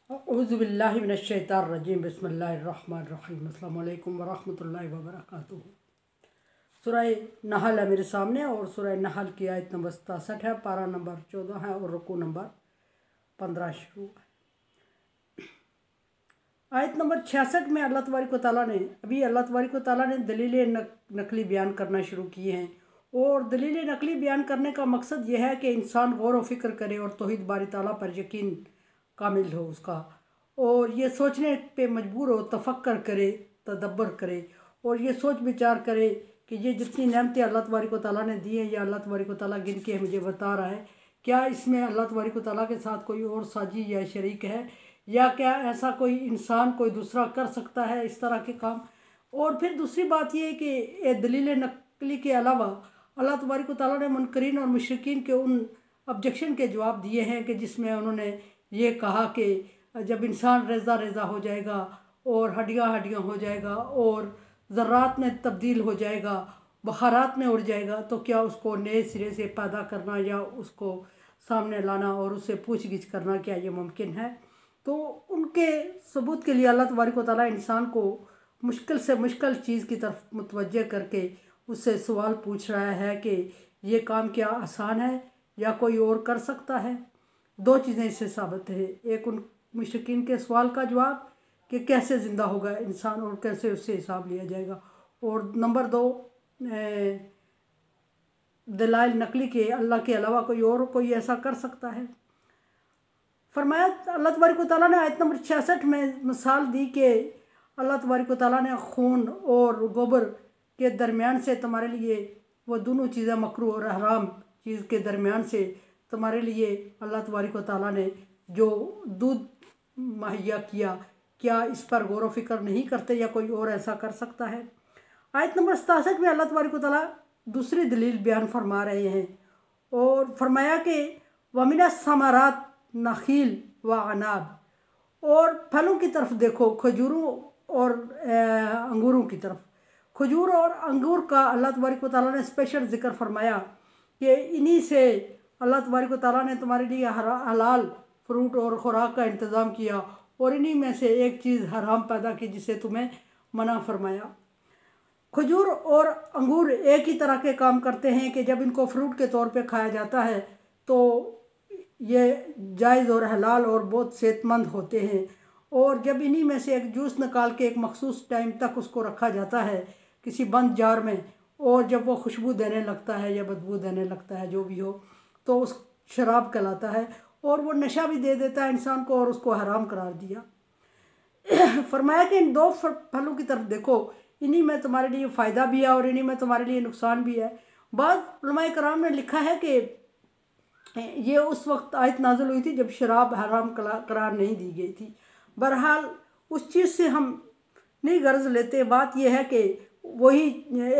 औज़ुबिल्लाहि मिनश्शैतानिर्रजीम बिस्मिल्लाहिर्रहमानिर्रहीम अस्सलामु अलैकुम वरहमतुल्लाहि वबरकातुहू। सूरह नहल है मेरे सामने और सूरह नहल की आयत नंबर 67 है, पारा नंबर 14 है और रुकू नंबर 15 शुरू है। आयत नंबर 66 में अल्लाह तबारक व तआला ने दलील नकली बयान करना शुरू किए हैं। और दलील नकली बयान करने का मकसद यह है कि इंसान गौर व फिक्र करे और तौहीद बारी ताला पर यकीन कामिल हो उसका, और ये सोचने पे मजबूर हो, तफक्कर करे, तदब्बर करे और ये सोच विचार करे कि ये जितनी नेमतें अल्लाह तबारक व तआला ने दी हैं या अल्लाह तबारक व तआला गिन के मुझे बता रहा है, क्या इसमें अल्लाह तबारक व तआला के साथ कोई और साजी या शरीक है, या क्या ऐसा कोई इंसान कोई दूसरा कर सकता है इस तरह के काम। और फिर दूसरी बात यह है कि दलील नकली के अलावा अल्लाह तबारक व तआला ने मुनकरीन और मुशरिकीन के उन ऑब्जेक्शन के जवाब दिए हैं कि जिसमें उन्होंने ये कहा कि जब इंसान रेज़ा रेज़ा हो जाएगा और हड्डियाँ हड्डियाँ हो जाएगा और ज़र्रात में तब्दील हो जाएगा, बखारात में उड़ जाएगा, तो क्या उसको नए सिरे से पैदा करना या उसको सामने लाना और उससे पूछ गिछ करना, क्या ये मुमकिन है। तो उनके सबूत के लिए अल्लाह तबारक व तआला इंसान को मुश्किल से मुश्किल चीज़ की तरफ मुतवज्जे करके उससे सवाल पूछ रहा है कि ये काम क्या आसान है या कोई और कर सकता है। दो चीज़ें इससे साबित है, एक उन मुशरिकीन के सवाल का जवाब कि कैसे ज़िंदा होगा इंसान और कैसे उससे हिसाब लिया जाएगा, और नंबर दो दलाइल नकली के अल्लाह के अलावा कोई ऐसा कर सकता है। फरमाया अल्लाह तबारक व तआला ने आयत नंबर 66 में मिसाल दी कि अल्लाह तबारक व तआला ने खून और गोबर के दरमियान से तुम्हारे लिए वो दोनों चीज़ें मकरूह और हराम चीज़ के दरमियान से तुम्हारे लिए अल्लाह तबारक व तआला ने जो दूध मुहैया किया, क्या इस पर गौर व फिक्र नहीं करते या कोई और ऐसा कर सकता है। आयत नंबर 67 में अल्लाह तबारक व तआला दूसरी दलील बयान फरमा रहे हैं और फरमाया कि वमिना समारात नखील व अनाब, और फलों की तरफ देखो, खजूरों और अंगूरों की तरफ। खजूर और अंगूर का अल्लाह तबारक व तआला ने स्पेशल ज़िक्र फरमाया कि इन्हीं से अल्लाह तबारक व तआला ने तुम्हारे लिए हलाल फ्रूट और ख़ुराक का इंतज़ाम किया और इन्हीं में से एक चीज़ हराम पैदा की जिसे तुम्हें मना फरमाया। खजूर और अंगूर एक ही तरह के काम करते हैं कि जब इनको फ्रूट के तौर पे खाया जाता है तो ये जायज़ और हलाल और बहुत सेहतमंद होते हैं, और जब इन्हीं में से एक जूस निकाल के एक मखसूस टाइम तक उसको रखा जाता है किसी बंद जार में, और जब वो खुशबू देने लगता है या बदबू देने लगता है जो भी हो, तो उस शराब कहलाता है और वो नशा भी दे देता है इंसान को और उसको हराम करार दिया। फरमाया कि इन दो फलों की तरफ देखो, इन्हीं में तुम्हारे लिए फ़ायदा भी है और इन्हीं में तुम्हारे लिए नुकसान भी है। बाज़ उलमाए कराम ने लिखा है कि ये उस वक्त आयत नाज़िल हुई थी जब शराब हराम करार नहीं दी गई थी। बहरहाल उस चीज़ से हम नहीं गर्ज लेते, बात यह है कि वही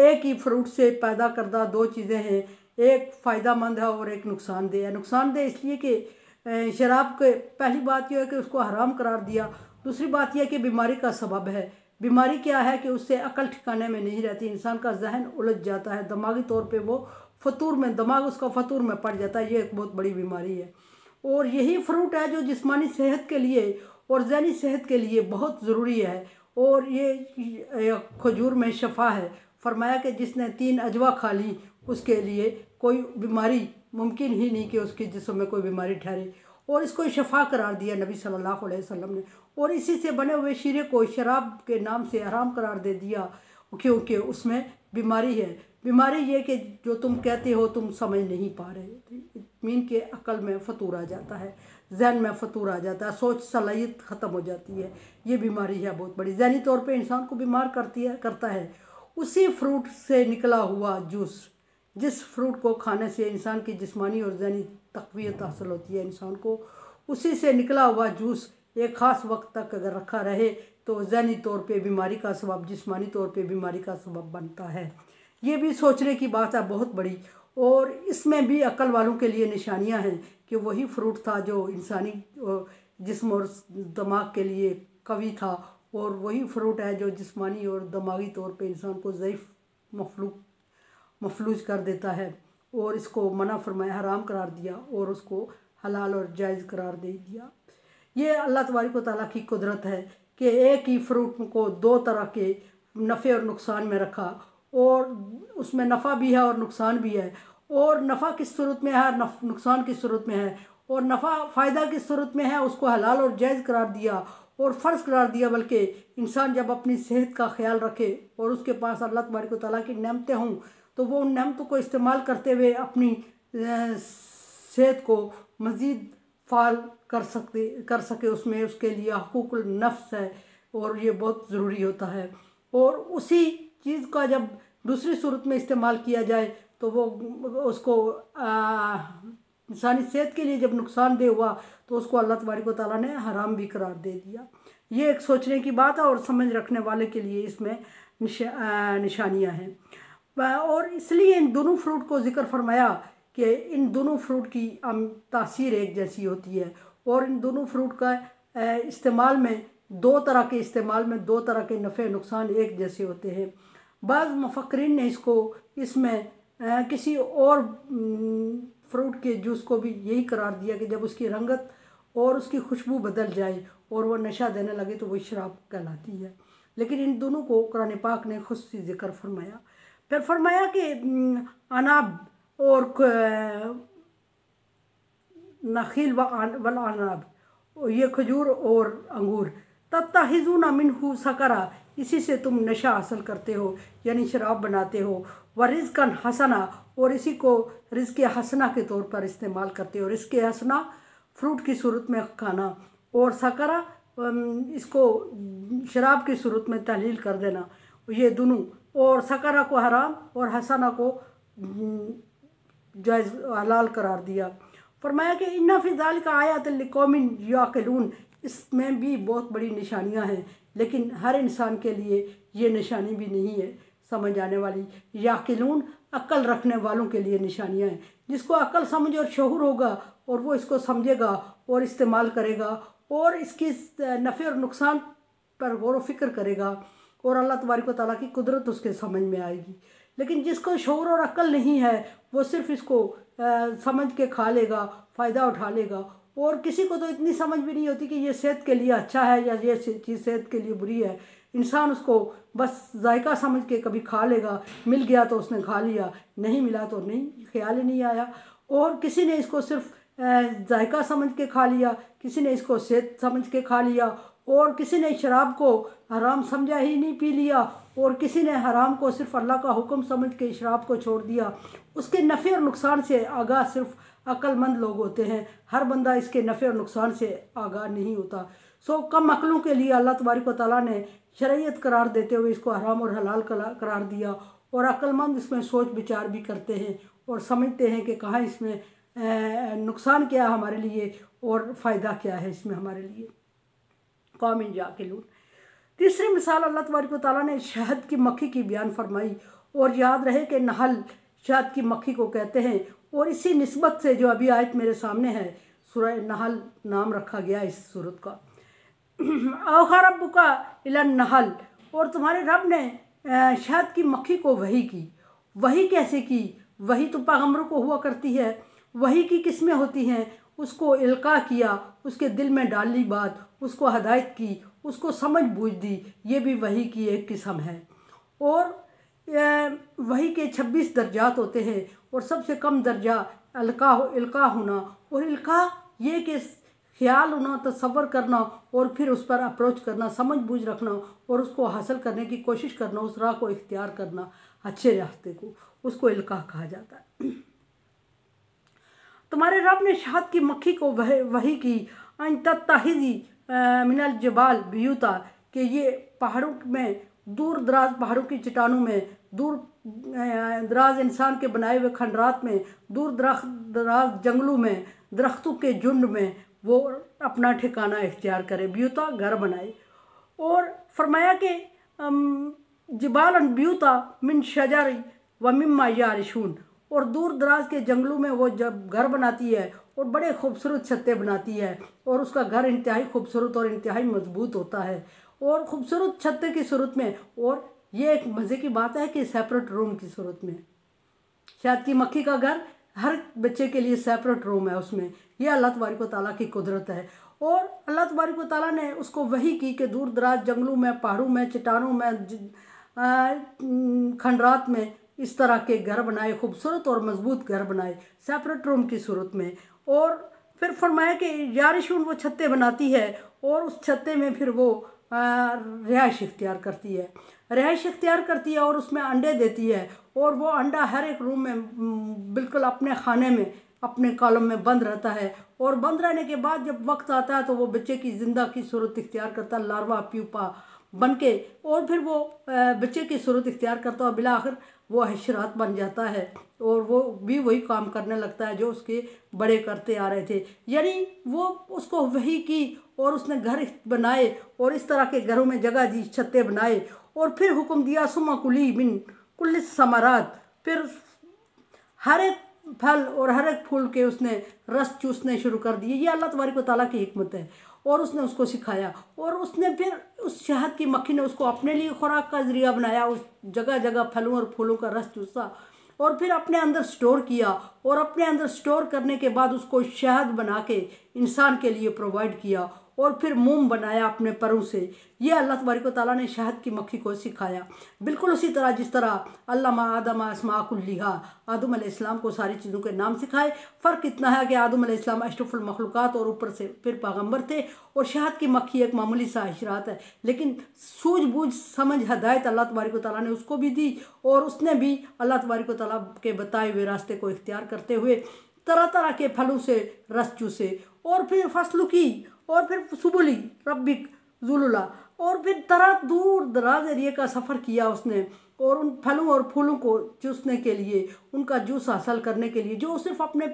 एक ही फ्रूट से पैदा करदा दो चीज़ें हैं, एक फ़ायदा मंद है और एक नुकसानदेह है। नुकसानदेह इसलिए कि शराब के पहली बात यह है कि उसको हराम करार दिया, दूसरी बात यह है कि बीमारी का सबब है। बीमारी क्या है कि उससे अकल ठिकाने में नहीं रहती, इंसान का जहन उलझ जाता है, दिमागी तौर पे वो फतूर में दिमाग उसका फतूर में पड़ जाता है। ये एक बहुत बड़ी बीमारी है और यही फ्रूट है जो जिस्मानी सेहत के लिए और जहनी सेहत के लिए बहुत ज़रूरी है, और ये खजूर में शफा है। फरमाया कि जिसने 3 अजवा खा ली उसके लिए कोई बीमारी मुमकिन ही नहीं कि उसके जिस्म में कोई बीमारी ठहरे, और इसको शफा करार दिया नबी सल्लल्लाहु अलैहि वसल्लम ने, और इसी से बने हुए शीरे को शराब के नाम से हराम करार दे दिया क्योंकि उसमें बीमारी है। बीमारी ये कि जो तुम कहते हो तुम समझ नहीं पा रहे, मीन के अकल में फतूर आ जाता है, जहन में फतूर आ जाता है, सोच सलाहियत ख़त्म हो जाती है। ये बीमारी है बहुत बड़ी, जहनी तौर पे इंसान को बीमार करता है। उसी फ्रूट से निकला हुआ जूस, जिस फ्रूट को खाने से इंसान की जिस्मानी और जहनी तक़वियत हासिल होती है इंसान को, उसी से निकला हुआ जूस एक ख़ास वक्त तक अगर रखा रहे तो जहनी तौर पे बीमारी का सबब, जिस्मानी तौर पे बीमारी का सबब बनता है। ये भी सोचने की बात है बहुत बड़ी, और इसमें भी अक्ल वालों के लिए निशानियां हैं कि वही फ्रूट था जो इंसानी जिस्म और दिमाग के लिए कवी था, और वही फ्रूट है जो जिस्मानी और दिमागी तौर पे इंसान को ज़ईफ़ मफलूज कर देता है, और इसको मना फरमाया, हराम करार दिया और उसको हलाल और जायज़ करार दे दिया। ये अल्लाह तबारक व तआला की कुदरत है कि एक ही फ्रूट को दो तरह के नफ़े और नुकसान में रखा, और उसमें नफ़ा भी है और नुकसान भी है, और नफ़ा किस सूरत में है और नुकसान किस सूरत में है, और नफ़ा फ़ायदा किस सूरत में है उसको हलाल और जायज़ करार दिया और फ़र्ज़ करार दिया। बल्कि इंसान जब अपनी सेहत का ख्याल रखे और उसके पास अल्लाह तबारक व तआला की नेमतें हों, तो वो उन नेमतों को इस्तेमाल करते हुए अपनी सेहत को मज़ीद फ़ाल कर सके, उसमें उसके लिए हकूक़ुल नफ्स है और ये बहुत ज़रूरी होता है। और उसी चीज़ का जब दूसरी सूरत में इस्तेमाल किया जाए तो वो उसको इंसानी सेहत के लिए जब नुकसानदेह हुआ तो उसको अल्लाह तबारक व तआला ने हराम भी करार दे दिया। ये एक सोचने की बात है और समझ रखने वाले के लिए इसमें निशानियाँ हैं। और इसलिए इन दोनों फ्रूट को ज़िक्र फरमाया कि इन दोनों फ्रूट की तासीर एक जैसी होती है, और इन दोनों फ्रूट का इस्तेमाल में दो तरह के नफ़े नुकसान एक जैसे होते हैं। बाज़ मुफक्किरीन ने इसमें किसी और फ्रूट के जूस को भी यही करार दिया कि जब उसकी रंगत और उसकी खुशबू बदल जाए और वह नशा देने लगे तो वही शराब कहलाती है। लेकिन इन दोनों को कुरान पाक ने खुद से ज़िक्र फरमाया। फिर फरमाया कि अनाब और नखील वल अनाब, ये खजूर और अंगूर, तत्ताहिज़ूना मिन्हु सकरा, इसी से तुम नशा हासिल करते हो यानी शराब बनाते हो। व रिज़्क़न हसना, और इसी को रिज़्क़ हसना के तौर पर इस्तेमाल करते हो। रिज़्क़ हसना फ्रूट की सूरत में खाना, और सकरा इसको शराब की सूरत में तहलील कर देना, ये दोनों। और सकरा को हराम और हसना को जायज़ हलाल करार दिया। फरमाया कि इन्ना फ़ी ज़ालिका आयातुन लिक़ौमिन याक़िलून, इसमें भी बहुत बड़ी निशानियां हैं, लेकिन हर इंसान के लिए ये निशानी भी नहीं है समझ आने वाली। याक़िलून अक्ल रखने वालों के लिए निशानियां हैं। जिसको अक्ल समझ और शऊर होगा और वो इसको समझेगा और इस्तेमाल करेगा और इसकी नफ़े और नुकसान पर गौर व फिक्र करेगा और अल्लाह तबारक व तआला की कुदरत उसके समझ में आएगी। लेकिन जिसको शऊर और अक्ल नहीं है वो सिर्फ़ इसको समझ के खा लेगा, फ़ायदा उठा लेगा, और किसी को तो इतनी समझ भी नहीं होती कि ये सेहत के लिए अच्छा है या ये चीज़ सेहत के लिए बुरी है। इंसान उसको बस जायका समझ के कभी खा लेगा, मिल गया तो उसने खा लिया, नहीं मिला तो नहीं, ख्याल ही नहीं आया। और किसी ने इसको सिर्फ जायका समझ के खा लिया, किसी ने इसको सेहत समझ के खा लिया, और किसी ने शराब को हराम समझा ही नहीं पी लिया, और किसी ने हराम को सिर्फ अल्लाह का हुक्म समझ के शराब को छोड़ दिया। उसके नफ़े और नुकसान से आगाह सिर्फ अक्लमंद लोग होते हैं। हर बंदा इसके नफ़े और नुकसान से आगाह नहीं होता। सो कम अक्लों के लिए अल्लाह तबारक व तआला ने शरीयत करार देते हुए इसको हराम और हलाल करार दिया, और अक्लमंद इसमें सोच विचार भी करते हैं और समझते हैं कि कहाँ इसमें नुकसान क्या है हमारे लिए और फ़ायदा क्या है इसमें हमारे लिए। कौमिन याक़िलून। तीसरी मिसाल अल्लाह तबारक व तआला ने शहद की मक्खी की बयान फरमाई, और याद रहे कि नहल शहद की मक्खी को कहते हैं, और इसी निस्बत से जो अभी आयत मेरे सामने है सूरह नहल नाम रखा गया इस सूरत का। औहा रब्बुका इलन नहल, और तुम्हारे रब ने शहद की मक्खी को वही की। वही कैसे की? वही तो पैगम्बरों को हुआ करती है। वही की किस्में होती हैं, उसको इल्का किया, उसके दिल में डाली बात, उसको हदायत की, उसको समझ बूझ दी, ये भी वही की एक किस्म है। और वही के 26 दर्जात होते हैं, और सबसे कम दर्जा इल्का होना, और इल्का ये कि ख्याल होना, तसव्वुर करना और फिर उस पर अप्रोच करना, समझ बूझ रखना और उसको हासिल करने की कोशिश करना, उस राह को इख्तियार करना, अच्छे रास्ते को, उसको इल्का कहा जाता है। तुम्हारे रब ने शहद की मक्खी को वही की अन तत्ताहिज़ी मिनल जबाल बियूता, कि ये पहाड़ों में, दूर दराज पहाड़ों की चट्टानों में, दूर दराज इंसान के बनाए हुए खंडरात में, दूर दराज जंगलों में, दरख्तों के झुंड में वो अपना ठिकाना इख्तियार करे, बियूता घर बनाए। और फरमाया कि जिबालन बियूता मिन शजर व मिम्मा यारिशून, और दूर दराज के जंगलों में वो जब घर बनाती है और बड़े खूबसूरत छतें बनाती है, और उसका घर इंतहाई खूबसूरत और इंतहाई मजबूत होता है, और ख़ूबसूरत छतें की सूरत में। और ये एक मज़े की बात है कि सेपरेट रूम की सूरत में, शहद की मक्खी का घर हर बच्चे के लिए सेपरेट रूम है उसमें। यह अल्लाह तबारक व तआला की कुदरत है। और अल्लाह तबारक व तआला ने उसको वही की कि दूर दराज जंगलों में, पहाड़ों में, चट्टानों में, खंडरात में इस तरह के घर बनाए, खूबसूरत और मजबूत घर बनाए सेपरेट रूम की सूरत में। और फिर फरमाया कि यारिशून वो छत्ते बनाती है और उस छत्ते में फिर वो रिहाइश इख्तियार करती है, रिहाइश इख्तियार करती है और उसमें अंडे देती है। और वो अंडा हर एक रूम में बिल्कुल अपने खाने में, अपने कॉलम में बंद रहता है। और बंद रहने के बाद जब वक्त आता है तो वो बच्चे की जिंदा की सूरत इख्तियार करता है, लार्वा प्यूपा बन के, और फिर वो बच्चे की सूरत इख्तियार करता है और बिला आखिर वो हशरात बन जाता है और वो भी वही काम करने लगता है जो उसके बड़े करते आ रहे थे। यानी वो उसको वही की और उसने घर बनाए और इस तरह के घरों में जगह दी, छत्ते बनाए। और फिर हुक्म दिया सुमा कुली बिन कुल समारात, फिर हर एक फल और हर एक फूल के उसने रस चूसने शुरू कर दिए। ये अल्लाह तबारक व तआला की हिकमत है। और उसने उसको सिखाया और उसने फिर उस शहद की मक्खी ने उसको अपने लिए खुराक का ज़रिया बनाया, उस जगह जगह फलों और फूलों का रस चूसा और फिर अपने अंदर स्टोर किया। और अपने अंदर स्टोर करने के बाद उसको शहद बना के इंसान के लिए प्रोवाइड किया और फिर मोम बनाया अपने परों से। ये अल्लाह तबारक व तआला ने शहद की मक्खी को सिखाया। बिल्कुल उसी तरह जिस तरह अल्लामा आदम अस्मा कुल्लिहा, आदम अलैहिस्सलाम को सारी चीज़ों के नाम सिखाए। फ़र्क इतना है कि आदम अलैहिस्सलाम अशरफुल मखलूक़ात और ऊपर से फिर पैगम्बर थे और शहद की मक्खी एक मामूली सा हशरात है। लेकिन सूझबूझ समझ हदायत अल्लाह तबारक व तआला ने उसको भी दी और उसने भी अल्लाह तबारक व तआला के बताए हुए रास्ते को इख्तियार करते हुए तरह तरह के फलों से रस चूसे और फिर फसलू की और फिर सुबुली रब्बिक जुलुला और फिर तरह दूर दराज एरिए का सफ़र किया उसने और उन फलों और फूलों को चूसने के लिए, उनका जूस हासिल करने के लिए, जो सिर्फ अपने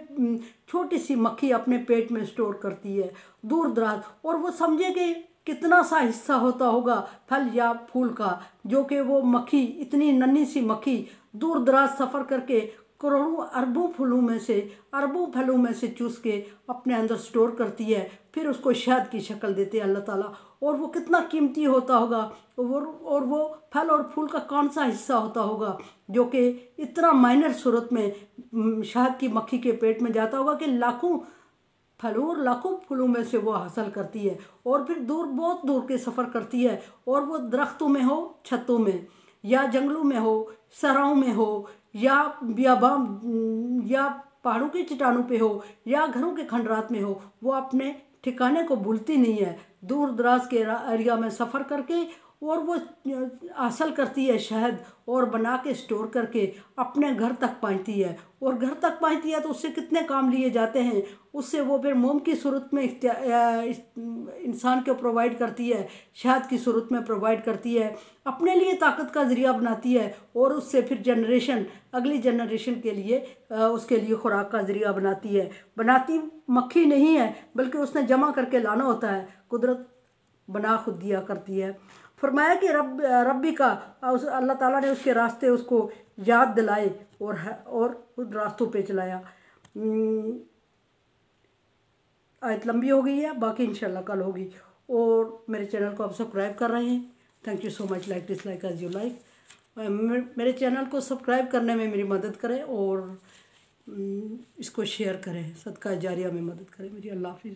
छोटी सी मक्खी अपने पेट में स्टोर करती है दूर दराज। और वो समझे कि कितना सा हिस्सा होता होगा फल या फूल का, जो कि वो मक्खी, इतनी नन्ही सी मक्खी दूर दराज सफ़र करके करोड़ों अरबों फलों में से चूस के अपने अंदर स्टोर करती है, फिर उसको शहद की शक्ल देते हैं अल्लाह ताला। और वो कितना कीमती होता होगा और वो फल और फूल का कौन सा हिस्सा होता होगा जो कि इतना माइनर सूरत में शहद की मक्खी के पेट में जाता होगा कि लाखों फलों और लाखों फूलों में से वो हासिल करती है और फिर बहुत दूर के सफ़र करती है। और वो दरख्तों में हो, छतों में या जंगलों में हो, सराओं में हो या बियाबान या पहाड़ों की चट्टानों पे हो या घरों के खंडरात में हो, वो अपने ठिकाने को भूलती नहीं है। दूर दराज के एरिया में सफ़र करके और वो हासिल करती है शहद और बना के स्टोर करके अपने घर तक पहुँचती है। और घर तक पहुँचती है तो उससे कितने काम लिए जाते हैं, उससे वो फिर मोम की सूरत में इंसान को प्रोवाइड करती है, शहद की सूरत में प्रोवाइड करती है, अपने लिए ताकत का ज़रिया बनाती है और उससे फिर अगली जनरेशन के लिए उसके लिए खुराक का ज़रिया बनाती है। बनाती मक्खी नहीं है बल्कि उसने जमा करके लाना होता है, कुदरत बना खुद दिया करती है। फरमाया कि रब्बी का अल्लाह ताला ने उसके रास्ते उसको याद दिलाए और उन रास्तों पे चलाया। आयत लंबी हो गई है, बाकी इंशाल्लाह कल होगी। और मेरे चैनल को आप सब्सक्राइब कर रहे हैं, thank you so much. Like dislike as you like. मेरे चैनल को सब्सक्राइब करने में मेरी मदद करें और इसको शेयर करें, सदका जारिया में मदद करें मेरी। अल्लाह हाफिज़।